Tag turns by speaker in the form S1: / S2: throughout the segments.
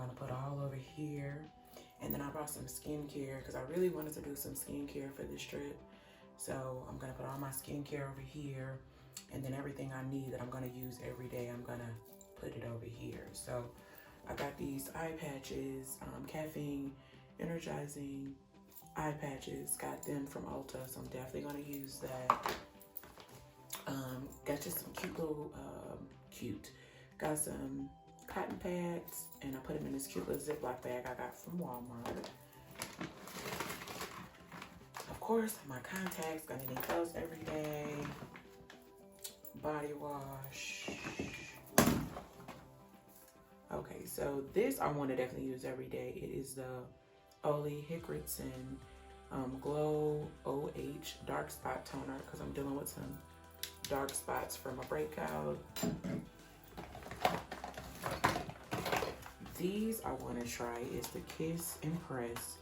S1: gonna put all over here. And then I brought some skincare because I really wanted to do some skincare for this trip. So I'm gonna put all my skincare over here, and then everything I need that I'm gonna use every day, I'm gonna put it over here. So I got these eye patches, caffeine, energizing eye patches, got them from Ulta, so I'm definitely gonna use that. Got just some cute little, got some cotton pads, and I put them in this cute little Ziploc bag I got from Walmart. Of course, my contacts, gonna need those every day. Body wash. Okay, so this I want to definitely use every day. It is the Ole Hickertson Glow OH Dark Spot Toner because I'm dealing with some dark spots from a breakout. These I want to try is the Kiss and Press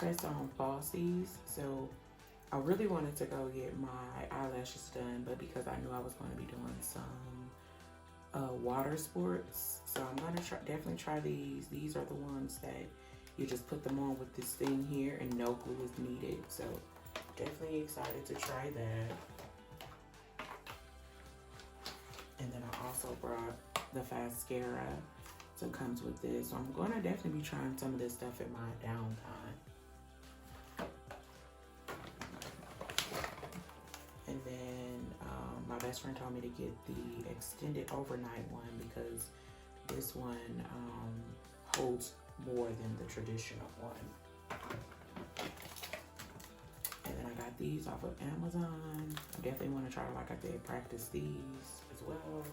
S1: on Falsies. So I really wanted to go get my eyelashes done, but because I knew I was going to be doing some water sports, so I'm going to definitely try these. These are the ones that you just put them on with this thing here and no glue is needed. So definitely excited to try that. And then I also brought the Mascara, so it comes with this. So I'm going to definitely be trying some of this stuff in my downtime. And then my best friend told me to get the extended overnight one because this one holds more than the traditional one. And then I got these off of Amazon. I definitely want to try, like I said, practice these as well.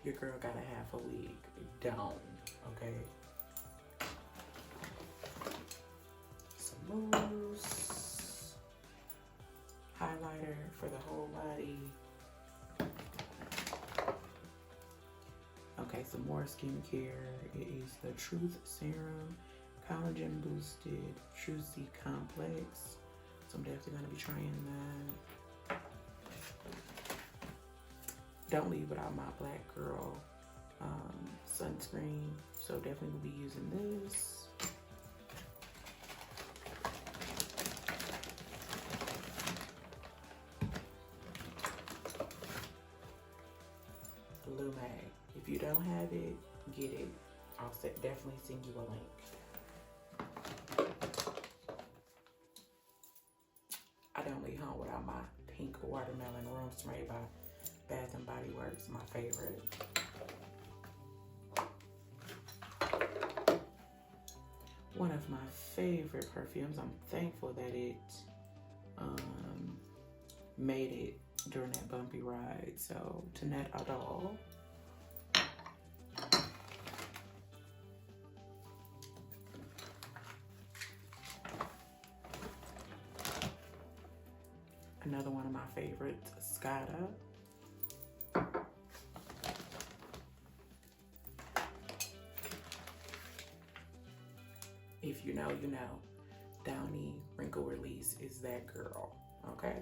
S1: Your girl got a half a wig down, okay? Some mousse, highlighter for the whole body. Okay, some more skincare. It is the Truth Serum, Collagen Boosted, Trucy Complex. So I'm definitely gonna be trying that. Don't leave without my Black Girl sunscreen. So definitely will be using this. Lume. If you don't have it, get it. I'll definitely send you a link. I don't leave home without my pink watermelon room spray by Bath and Body Works, my favorite. One of my favorite perfumes. I'm thankful that it made it during that bumpy ride. So, Tanette Adol. Another one of my favorites, Scada. If you know, you know. Downy Wrinkle Release is that girl, okay?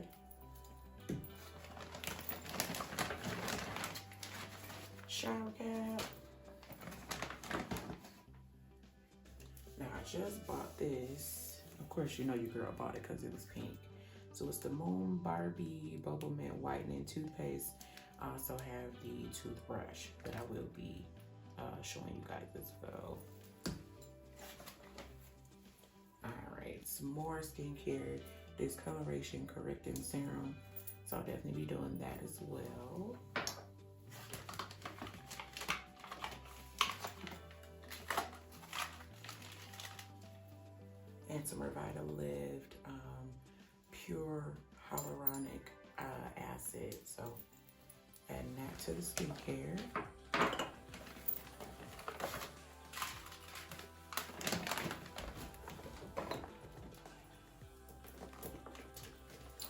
S1: Shower cap. Now I just bought this. Of course, you know your girl bought it because it was pink. So it's the Moon Barbie Bubble Mint Whitening Toothpaste. I also have the toothbrush that I will be showing you guys as well. Alright, some more skincare. Discoloration Correcting Serum. So I'll definitely be doing that as well. And some Revitalift Pure Hyaluronic Acid. So adding that to the skincare.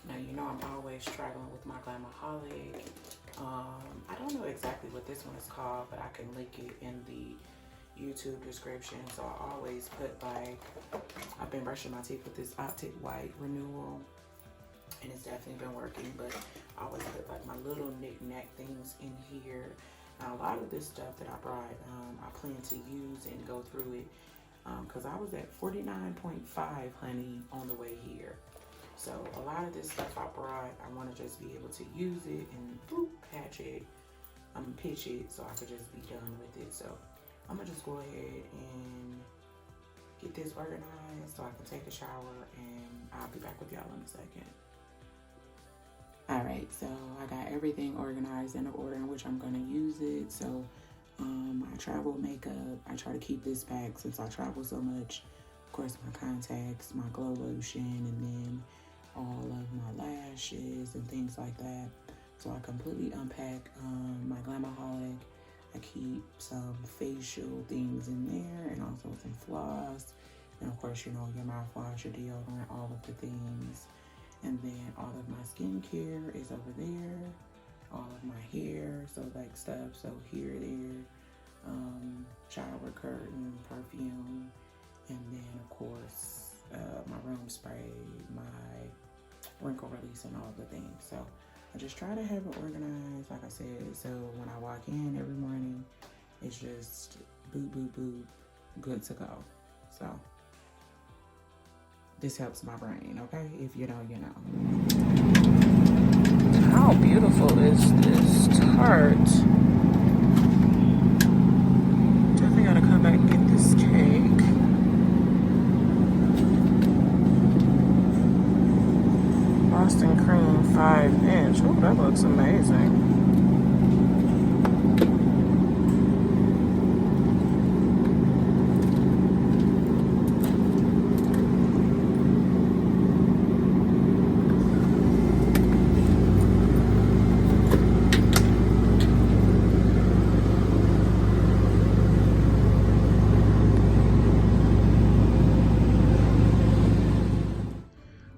S1: Now you know I'm always struggling with my Glamaholic. I don't know exactly what this one is called, but I can link it in the YouTube description. So I always put, like, I've been brushing my teeth with this Optic White Renewal, and it's definitely been working, but I always put like my little knick-knack things in here Now, a lot of this stuff that I brought, I plan to use and go through it because I was at 49.5, honey, on the way here. So a lot of this stuff I brought, I want to just be able to use it and boop, patch it, pitch it, so I could just be done with it. So I'm gonna just go ahead and get this organized so I can take a shower, and I'll be back with y'all in a second. All right, so I got everything organized in the order in which I'm gonna use it. So my travel makeup, I try to keep this back since I travel so much. Of course, my contacts, my glow lotion, and then all of my lashes and things like that. So I completely unpack my Glamaholic. I keep some facial things in there and also some floss. And of course, you know, your mouthwash, your deodorant, all of the things. And then all of my skincare is over there. All of my hair, so like stuff, so here, there, shower curtain, perfume, and then of course my room spray, my wrinkle release, and all the things. So I just try to have it organized, like I said, so when I walk in every morning, it's just boop, boop, boop, good to go. So this helps my brain, okay? If you know, you know. How beautiful is this tart? Definitely gotta come back and get this cake. Boston cream 5-inch. Oh, that looks amazing.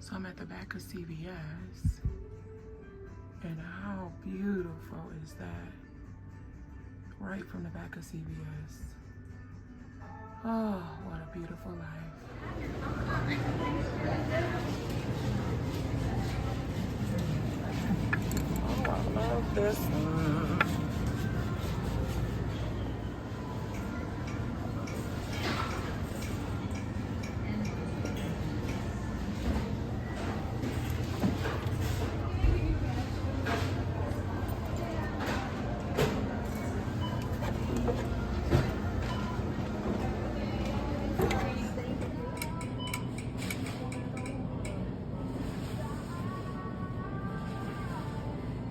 S1: So I'm at the back of CVS, and how beautiful is that? Right from the back of CVS. Oh, what a beautiful life. Oh, I love this one.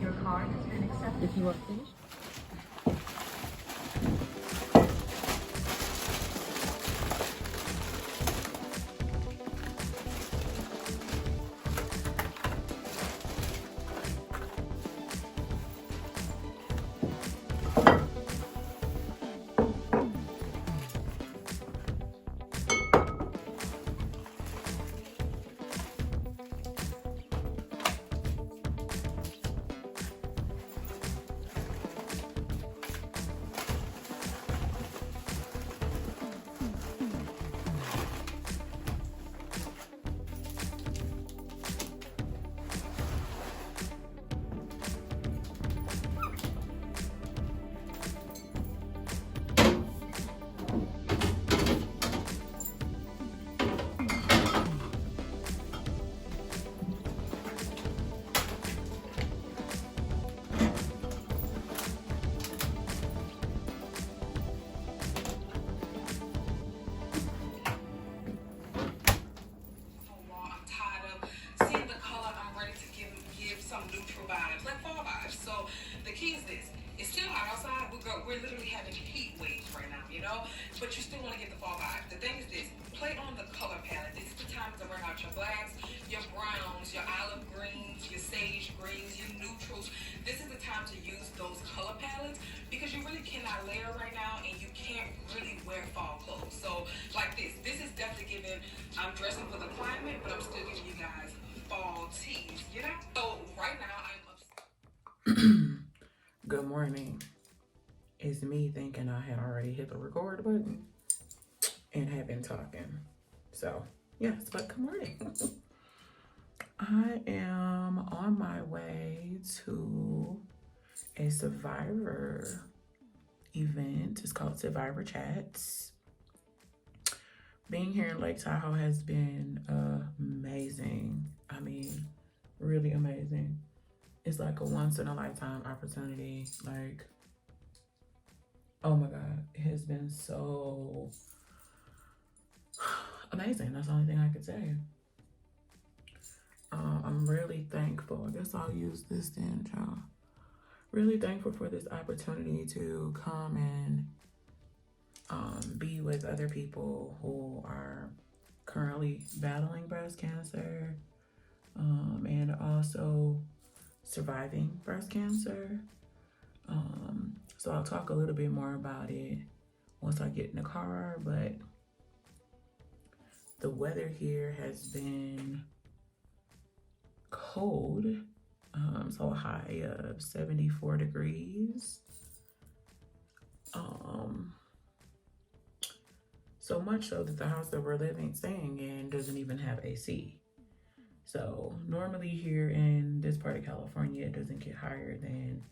S2: Your card has been accepted. If you want to finish.
S1: We're literally having heat waves right now, you know? But you still want to get the fall vibe. The thing is this, play on the color palette. This is the time to bring out your blacks, your browns, your olive greens, your sage greens, your neutrals. This is the time to use those color palettes because you really cannot layer right now and you can't really wear fall clothes. So like this is definitely giving, I'm dressing for the climate, but I'm still giving you guys fall tees, you know? So right now I'm upset. Good morning. It's me thinking I had already hit the record button and had been talking. So, yes, but good morning. I am on my way to a Survivor event. It's called Survivor Chats. Being here in Lake Tahoe has been amazing. I mean, really amazing. It's like a once in a lifetime opportunity. Like, oh my God, it has been so amazing. That's the only thing I could say. I'm really thankful. I guess I'll use this then, y'all. Really thankful for this opportunity to come and be with other people who are currently battling breast cancer and also surviving breast cancer. So I'll talk a little bit more about it once I get in the car, but the weather here has been cold, so a high of 74 degrees. So much so that the house that we're staying in doesn't even have AC. So normally here in this part of California, it doesn't get higher than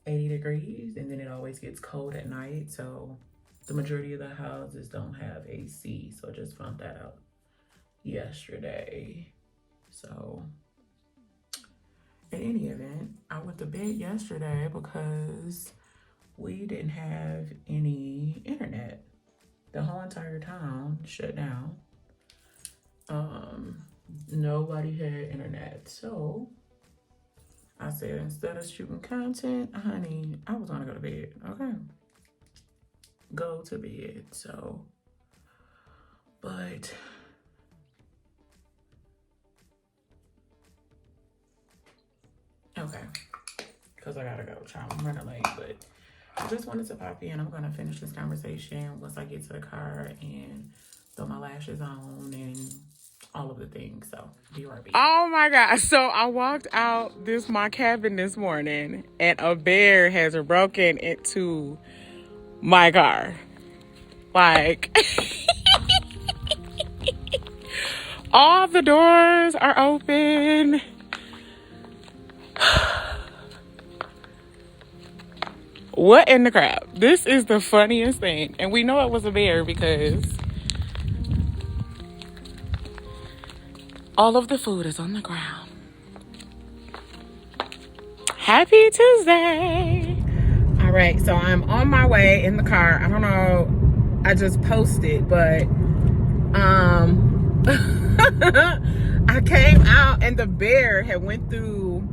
S1: 80 degrees, and then it always gets cold at night. So the majority of the houses don't have AC. So I just found that out yesterday. So in any event, I went to bed yesterday because we didn't have any internet. The whole entire town shut down. Nobody had internet. So I said, instead of shooting content, honey, I was gonna go to bed. Okay. Go to bed. So, but okay. Because I gotta go, child. I'm running late, but I just wanted to pop in. I'm gonna finish this conversation once I get to the car and throw my lashes on and all of the things. So be right back.
S3: Oh my God. So I walked out my cabin this morning and a bear has broken into my car. Like all the doors are open. What in the crap? This is the funniest thing. And we know it was a bear because all of the food is on the ground. Happy Tuesday. All right, so I'm on my way in the car. I don't know, I just posted, but I came out and the bear had went through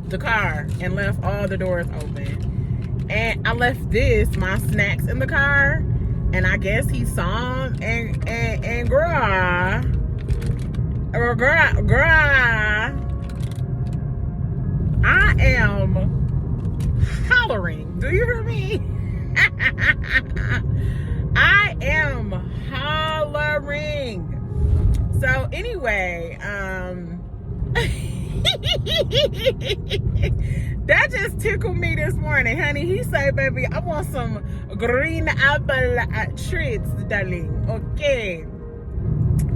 S3: the car and left all the doors open. And I left my snacks in the car, and I guess he saw them and girl, I am hollering. Do you hear me? I am hollering. So anyway, that just tickled me this morning, honey. He said, baby, I want some green apple treats, darling. Okay.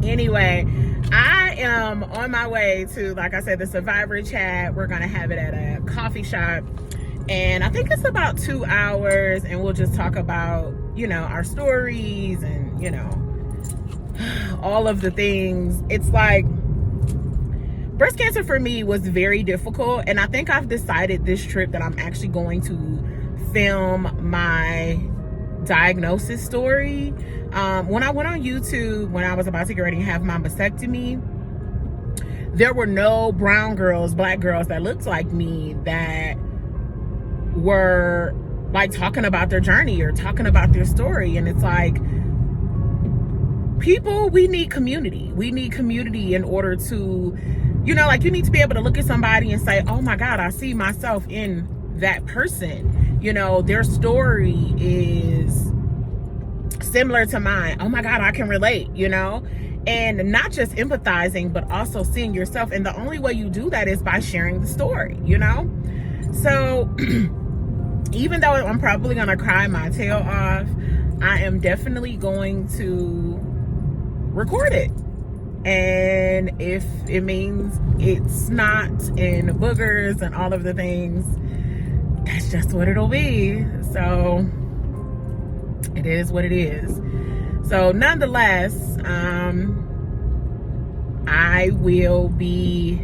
S3: Anyway, I am on my way to, like I said, the Survivor Chat. We're going to have it at a coffee shop. And I think it's about 2 hours. And we'll just talk about, you know, our stories and, you know, all of the things. It's like, breast cancer for me was very difficult. And I think I've decided this trip that I'm actually going to film my diagnosis story. When I went on YouTube, when I was about to get ready to have my mastectomy, there were no brown girls, black girls that looked like me that were like talking about their journey or talking about their story. And it's like, people, we need community. We need community in order to, you know, like you need to be able to look at somebody and say, oh my God, I see myself in that person. You know, their story is similar to mine. Oh my God, I can relate, you know? And not just empathizing, but also seeing yourself. And the only way you do that is by sharing the story, you know? So even though I'm probably gonna cry my tail off, I am definitely going to record it. And if it means it's snot and boogers and all of the things, that's just what it'll be. So it is what it is. So nonetheless, I will be,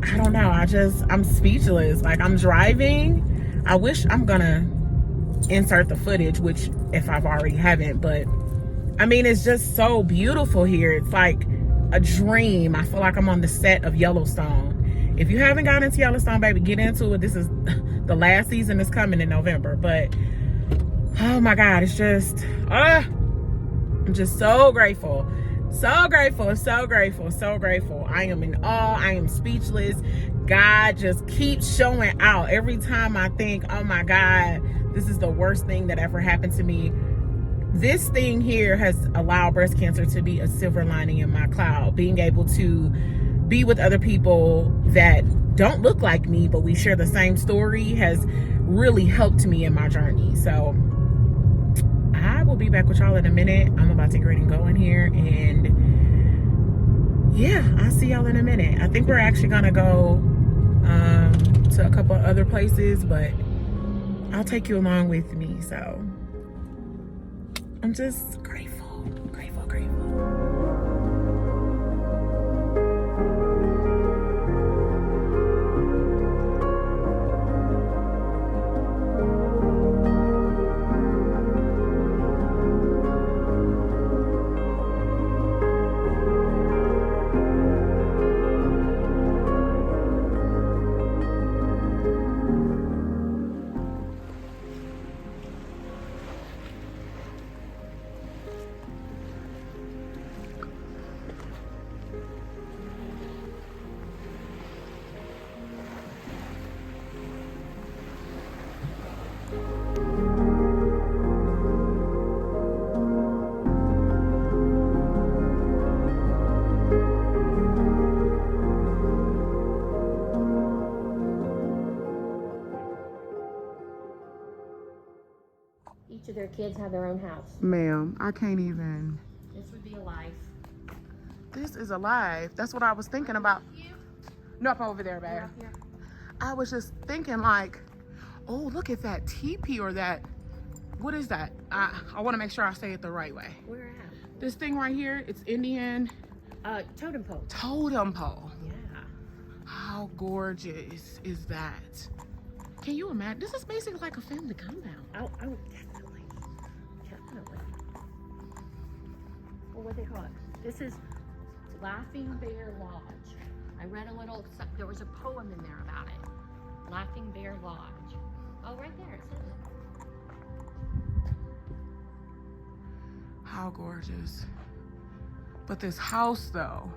S3: I don't know. I'm speechless. Like, I'm driving. I wish I'm gonna insert the footage, which if I've already haven't, but I mean, it's just so beautiful here. It's like a dream. I feel like I'm on the set of Yellowstone. If you haven't gotten into Yellowstone, baby, get into it. This is the last season is coming in November, but oh my God, it's just, I'm just so grateful. So grateful, so grateful, so grateful. I am in awe. I am speechless. God just keeps showing out. Every time I think, oh my God, this is the worst thing that ever happened to me, this thing here has allowed breast cancer to be a silver lining in my cloud. Being able to be with other people that don't look like me, but we share the same story, has really helped me in my journey. So I will be back with y'all in a minute. I'm about to get ready and go in here, and yeah, I'll see y'all in a minute. I think we're actually gonna go to a couple other places, but I'll take you along with me. So I'm just grateful, grateful, grateful.
S2: Each of their kids have their own house.
S3: Ma'am, I can't even.
S2: This would be a life.
S3: This is a life. That's what I was thinking about. No, I'm over there, babe.
S2: Here.
S3: I was just thinking like, oh, look at that teepee, or that, what is that? I want to make sure I say it the right way.
S2: Where at?
S3: This thing right here, it's Indian.
S2: Totem pole.
S3: Totem pole.
S2: Yeah.
S3: How gorgeous is that? Can you imagine? This is basically like a family compound.
S2: Oh, definitely. Definitely. Well, what they call it? This is Laughing Bear Lodge. I read a little, there was a poem in there about it. Laughing Bear Lodge. Oh, right there, it says it.
S3: How gorgeous. But this house though.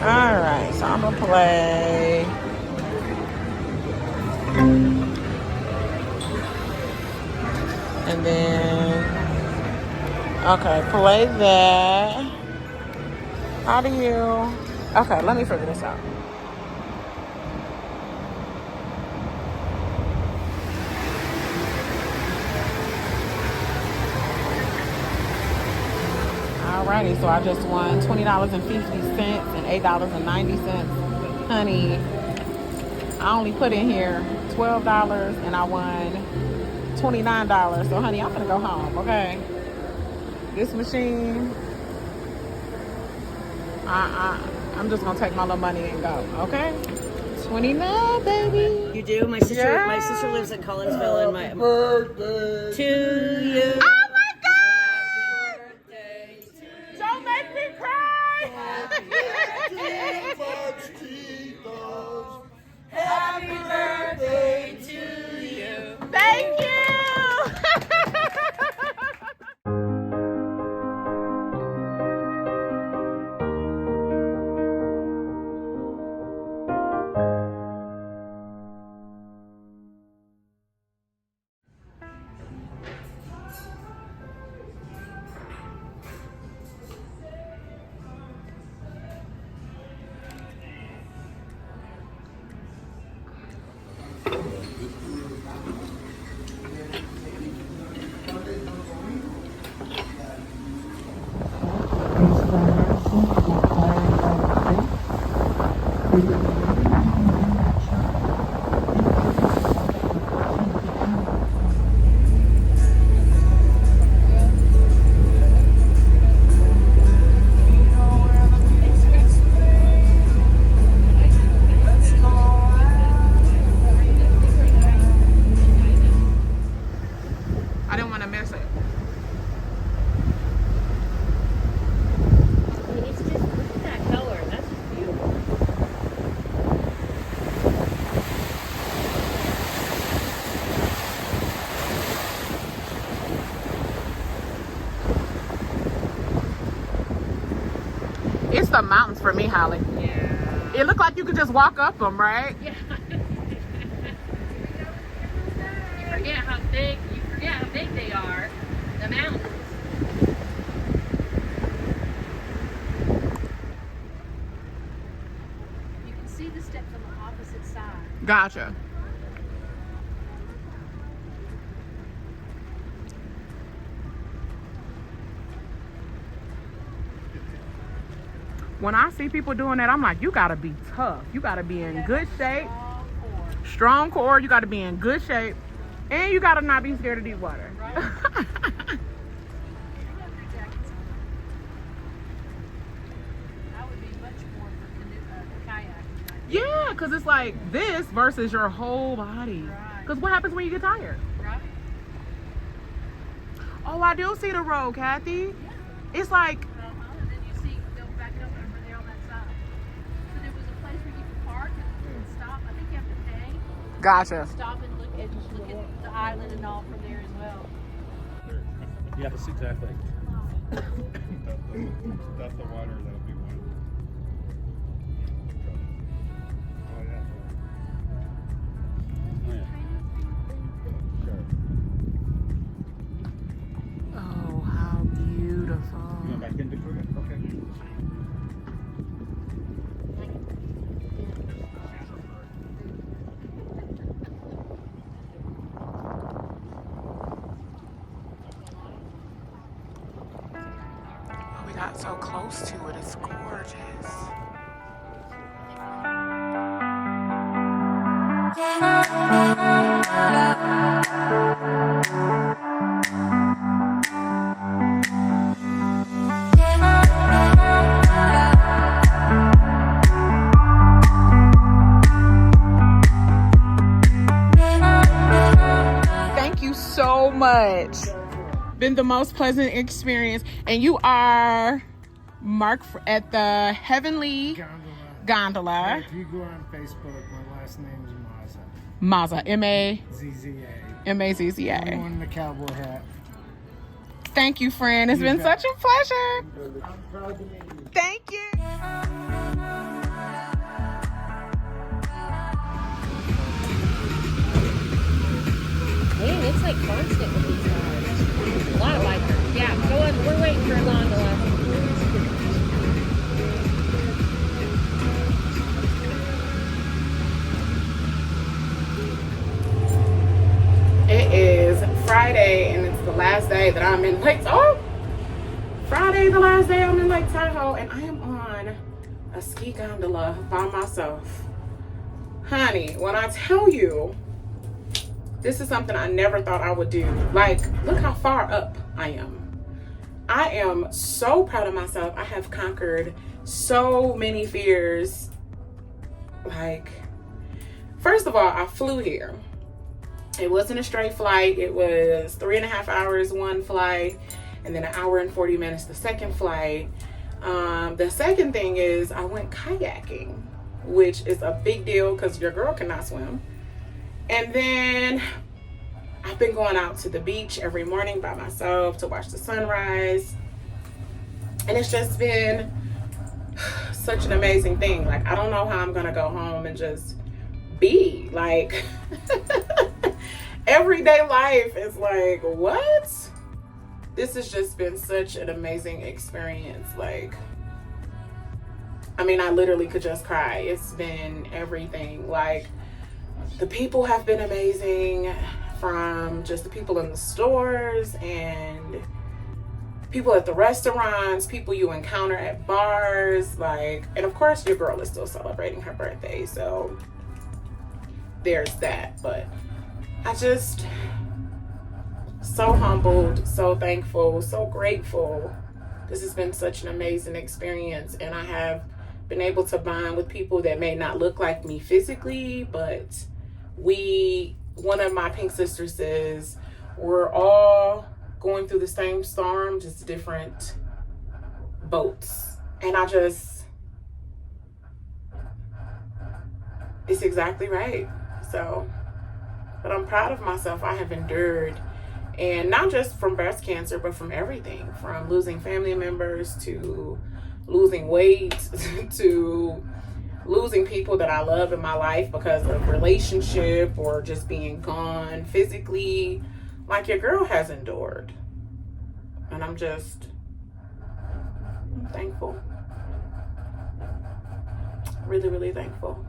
S3: Alright, so I'm gonna play. And then, okay, play that. How do you, okay, let me figure this out. Alrighty, so I just won $20.50 and $8.90. Honey, I only put in here $12 and I won $29. So honey, I'm gonna go home, okay? This machine, I'm just gonna take my little money and go, okay? 29, baby.
S4: You do? My sister lives in Collinsville, and my birthday to you.
S3: Oh my God! Don't make me cry.
S4: Happy birthday to you.
S3: Thank you. I didn't want to miss it.
S2: It's just, look at that color. That's just beautiful.
S3: It's the mountains for me, Holly.
S2: Yeah.
S3: It looked like you could just walk up them, right?
S2: Yeah. You forget how big they are. The mountains. You can see the steps on the opposite side.
S3: Gotcha. When I see people doing that, I'm like, you gotta be tough. You gotta be in good shape. Strong core. You gotta be in good shape. And you gotta not be scared of deep water.
S2: Right. That would be much more for kayaking.
S3: Yeah, because it's like this versus your whole body.
S2: Right.
S3: Because what happens when you get tired?
S2: Right.
S3: Oh, I do see the road, Kathy. It's like,
S2: And then you see, go back over there on that side. So there was a place where you could park and stop. I think you have to pay.
S3: gotcha.
S2: Stop and look at the island and all from there as well.
S5: Yeah, that's exactly. That's the water that'll be one. Oh yeah. Oh yeah. Sure.
S3: Oh, how beautiful.
S5: You went back in Victoria? Okay.
S3: We got so close to it. It's gorgeous. Thank you so much. Been the most pleasant experience. And you are Mark at the Heavenly Gondola.
S6: If you go on Facebook, my last name is
S3: Maza,
S6: Mazza.
S3: M-A-Z-Z-A.
S6: ZZA. I'm wearing the cowboy hat.
S3: Thank you, friend. It's been such a pleasure.
S6: I'm proud to meet you.
S3: Thank you.
S1: last day that I'm in Lake Tahoe. Friday, the last day I'm in Lake Tahoe, and I am on a ski gondola by myself. Honey, when I tell you, this is something I never thought I would do. Like, look how far up I am. I am so proud of myself. I have conquered so many fears. Like, first of all, I flew here. It wasn't a straight flight. It was 3.5 hours one flight, and then 1 hour and 40 minutes the second flight. The second thing is I went kayaking, which is a big deal because your girl cannot swim. And then I've been going out to the beach every morning by myself to watch the sunrise. And it's just been such an amazing thing. Like, I don't know how I'm gonna go home and just be like, everyday life is like, what? This has just been such an amazing experience. Like, I mean, I literally could just cry. It's been everything. Like, the people have been amazing, from just the people in the stores and people at the restaurants, people you encounter at bars, like, and of course your girl is still celebrating her birthday, so there's that. But I just, so humbled, so thankful, so grateful. This has been such an amazing experience, and I have been able to bond with people that may not look like me physically, but one of my pink sisters says we're all going through the same storm, just different boats. And I just, it's exactly right. So, but I'm proud of myself. I have endured, and not just from breast cancer, but from everything, from losing family members to losing weight to losing people that I love in my life because of relationship or just being gone physically. Like, your girl has endured, and I'm thankful. Really, really thankful.